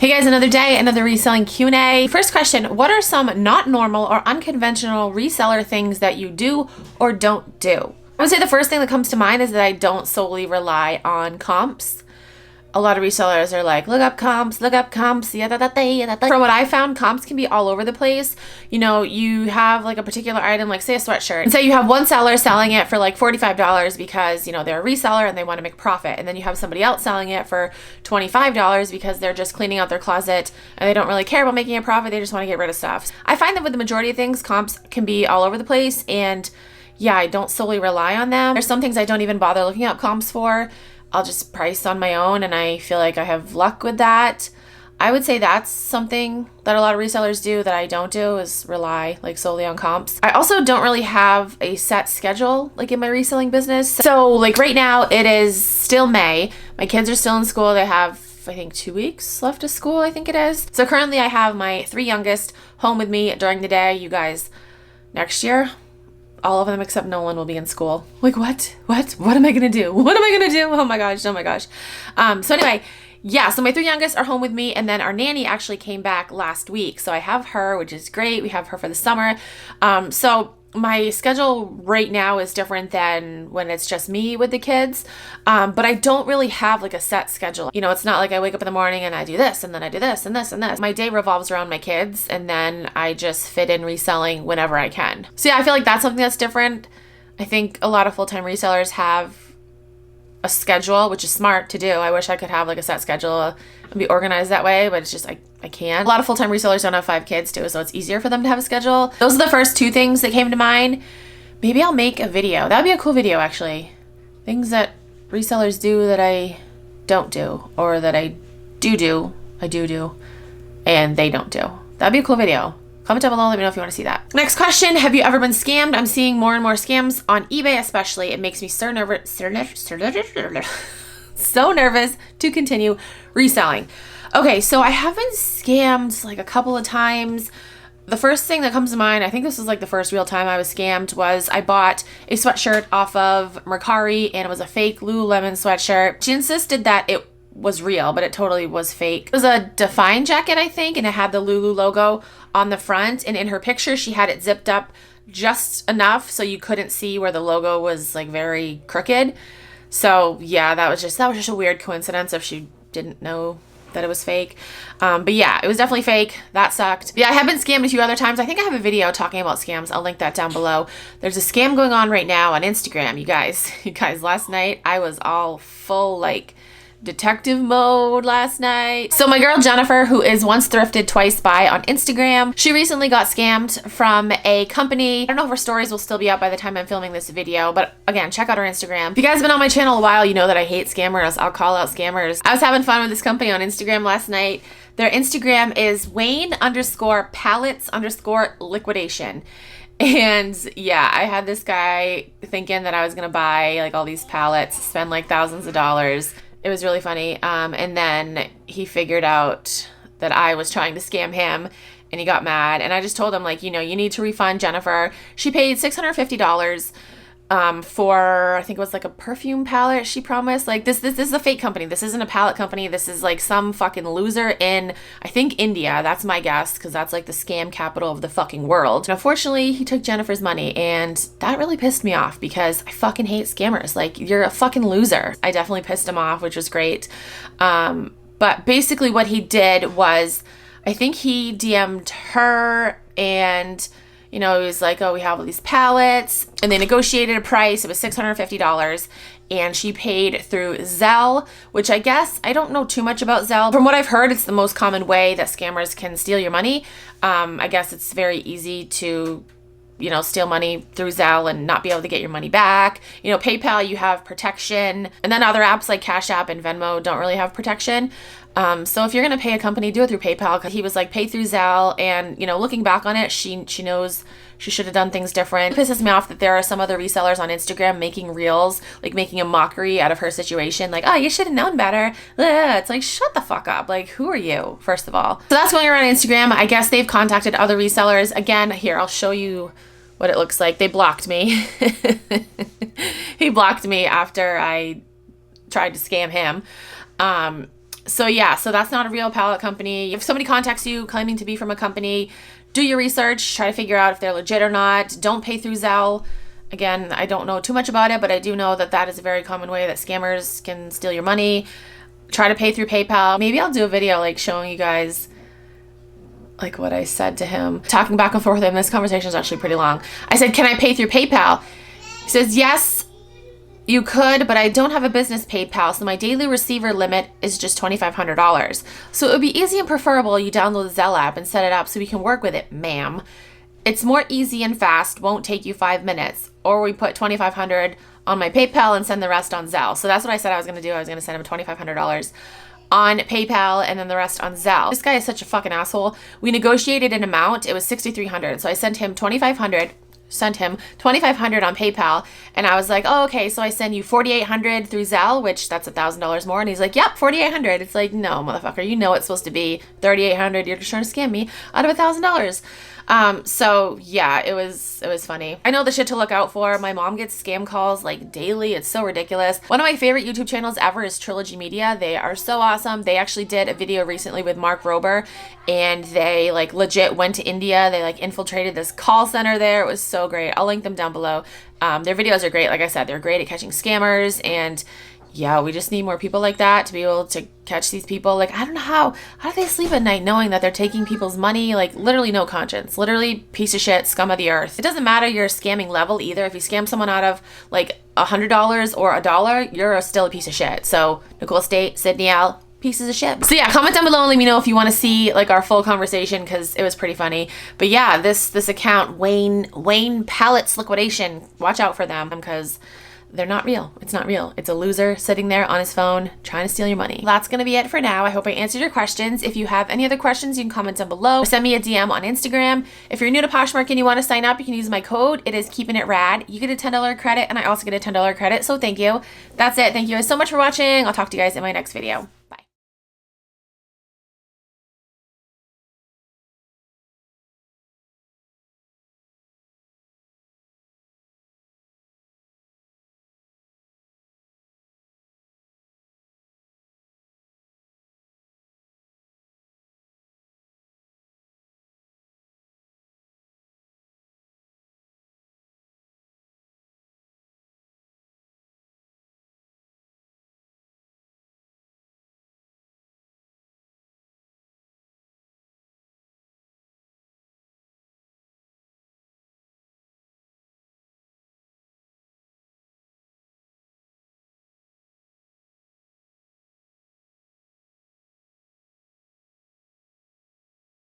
Hey guys, another day, another reselling Q&A. First question, what are some not normal or unconventional reseller things that you do or don't do? I would say the first thing that comes to mind is that I don't solely rely on comps. A lot of resellers are like, look up comps, yeah, that. From what I found, comps can be all over the place. You know, you have like a particular item, like say a sweatshirt, and say you have one seller selling it for like $45 because, you know, they're a reseller and they want to make profit. And then you have somebody else selling it for $25 because they're just cleaning out their closet and they don't really care about making a profit. They just want to get rid of stuff. I find that with the majority of things, comps can be all over the place. And yeah, I don't solely rely on them. There's some things I don't even bother looking up comps for. I'll just price on my own and I feel like I have luck with that. I would say that's something that a lot of resellers do that I don't do, is rely like solely on comps. I also don't really have a set schedule like in my reselling business. So like right now it is still May. My kids are still in school. They have, I think, 2 weeks left of school, I think it is. So currently I have my 3 youngest home with me during the day. You guys, next year, all of them except Nolan will be in school. Like, what am I gonna do? What am I gonna do? Oh my gosh. So anyway, yeah, so my 3 youngest are home with me, and then our nanny actually came back last week. So I have her, which is great. We have her for the summer. So my schedule right now is different than when it's just me with the kids. But I don't really have like a set schedule. You know, it's not like I wake up in the morning and I do this and then I do this and this and this. My day revolves around my kids, and then I just fit in reselling whenever I can. So yeah, I feel like that's something that's different. I think a lot of full-time resellers have a schedule, which is smart to do. I wish I could have like a set schedule and be organized that way, but it's just I can't. A lot of full-time resellers don't have 5 kids too, so it's easier for them to have a schedule. Those are the first 2 things that came to mind. Maybe I'll make a video. That would be a cool video, actually. Things that resellers do that I don't do, or that I do, and they don't do. That'd be a cool video. Comment down below, let me know if you want to see that. Next question, have you ever been scammed? I'm seeing more and more scams on eBay especially. It makes me so nervous to continue reselling. Okay, so I have been scammed like a couple of times. The first thing that comes to mind, I think this was like the first real time I was scammed, was I bought a sweatshirt off of Mercari, and it was a fake Lululemon sweatshirt. She insisted that it was real, but it totally was fake. It was a Define jacket, I think, and it had the Lulu logo on the front, and in her picture she had it zipped up just enough so you couldn't see where the logo was like very crooked. So yeah, that was just a weird coincidence if she didn't know that it was fake. But yeah, it was definitely fake. That sucked. Yeah, I have been scammed a few other times. I think I have a video talking about scams. I'll link that down below. There's a scam going on right now on Instagram, you guys. Last night I was all full like detective mode last night. So my girl Jennifer, who is once thrifted twice buy on Instagram, she recently got scammed from a company. I don't know if her stories will still be up by the time I'm filming this video, but again, check out her Instagram. If you guys have been on my channel a while, you know that I hate scammers. I'll call out scammers. I was having fun with this company on Instagram last night. Their Instagram is Wayne_pallets_liquidation. And yeah, I had this guy thinking that I was gonna buy like all these pallets, spend like thousands of dollars. It was really funny. And then he figured out that I was trying to scam him, and he got mad. And I just told him, like, you know, you need to refund Jennifer. She paid $650 for, I think it was like a perfume palette she promised. Like this is a fake company. This isn't a palette company. This is like some fucking loser in, I think, India. That's my guess, because that's like the scam capital of the fucking world. And unfortunately, he took Jennifer's money, and that really pissed me off because I fucking hate scammers. Like, you're a fucking loser. I definitely pissed him off, which was great. But basically what he did was, I think he DM'd her, and you know, he was like, oh, we have all these pallets, and they negotiated a price. It was $650, and she paid through Resale, which I guess, I don't know too much about Resale. From what I've heard, it's the most common way that scammers can steal your money. I guess it's very easy to, you know, steal money through Resale and not be able to get your money back. You know, PayPal, you have protection, and then other apps like Cash App and Venmo don't really have protection. So if you're going to pay a company, do it through PayPal, because he was like, pay through Resale. And, you know, looking back on it, she knows she should have done things different. It pisses me off that there are some other resellers on Instagram making reels, like making a mockery out of her situation. Like, oh, you should have known better. It's like, shut the fuck up. Like, who are you, first of all? So that's going around Instagram. I guess they've contacted other resellers. Again, here, I'll show you what it looks like. They blocked me. He blocked me after I tried to scam him. So yeah, so that's not a real pallet company. If somebody contacts you claiming to be from a company, do your research, try to figure out if they're legit or not. Don't pay through Zelle. Again, I don't know too much about it, but I do know that that is a very common way that scammers can steal your money. Try to pay through PayPal. Maybe I'll do a video like showing you guys like what I said to him. Talking back and forth with him. This conversation is actually pretty long. I said, can I pay through PayPal? He says, yes, you could, but I don't have a business PayPal, so my daily receiver limit is just $2,500. So it would be easy and preferable you download the Zelle app and set it up so we can work with it, ma'am. It's more easy and fast, won't take you 5 minutes. Or we put $2,500 on my PayPal and send the rest on Zelle. So that's what I said I was going to do. I was going to send him $2,500 on PayPal and then the rest on Zelle. This guy is such a fucking asshole. We negotiated an amount. It was $6,300. So I sent him $2,500 on PayPal, and I was like, oh, okay, so I send you $4,800 through Zelle, which that's $1,000 more. And he's like, yep, $4,800. It's like, no, motherfucker, you know it's supposed to be $3,800. You're just trying to scam me out of $1,000. So yeah, it was funny. I know the shit to look out for. My mom gets scam calls like daily. It's so ridiculous. One of my favorite YouTube channels ever is Trilogy Media. They are so awesome. They actually did a video recently with Mark Rober, and they like legit went to India. They like infiltrated this call center there. It was so great. I'll link them down below. Their videos are great. Like I said, they're great at catching scammers, and yeah, we just need more people like that to be able to catch these people. Like, I don't know how do they sleep at night knowing that they're taking people's money? Like, literally no conscience. Literally piece of shit, scum of the earth. It doesn't matter your scamming level either. If you scam someone out of like $100 or $1, you're still a piece of shit. So Nicole State, Sydney L, pieces of shit. So yeah, comment down below and let me know if you want to see like our full conversation, because it was pretty funny. But yeah, this account, Wayne Pallets Liquidation, watch out for them because they're not real. It's not real. It's a loser sitting there on his phone trying to steal your money. That's going to be it for now. I hope I answered your questions. If you have any other questions, you can comment down below or send me a DM on Instagram. If you're new to Poshmark and you want to sign up, you can use my code. It is Keepin' It Rad. You get a $10 credit, and I also get a $10 credit. So thank you. That's it. Thank you guys so much for watching. I'll talk to you guys in my next video.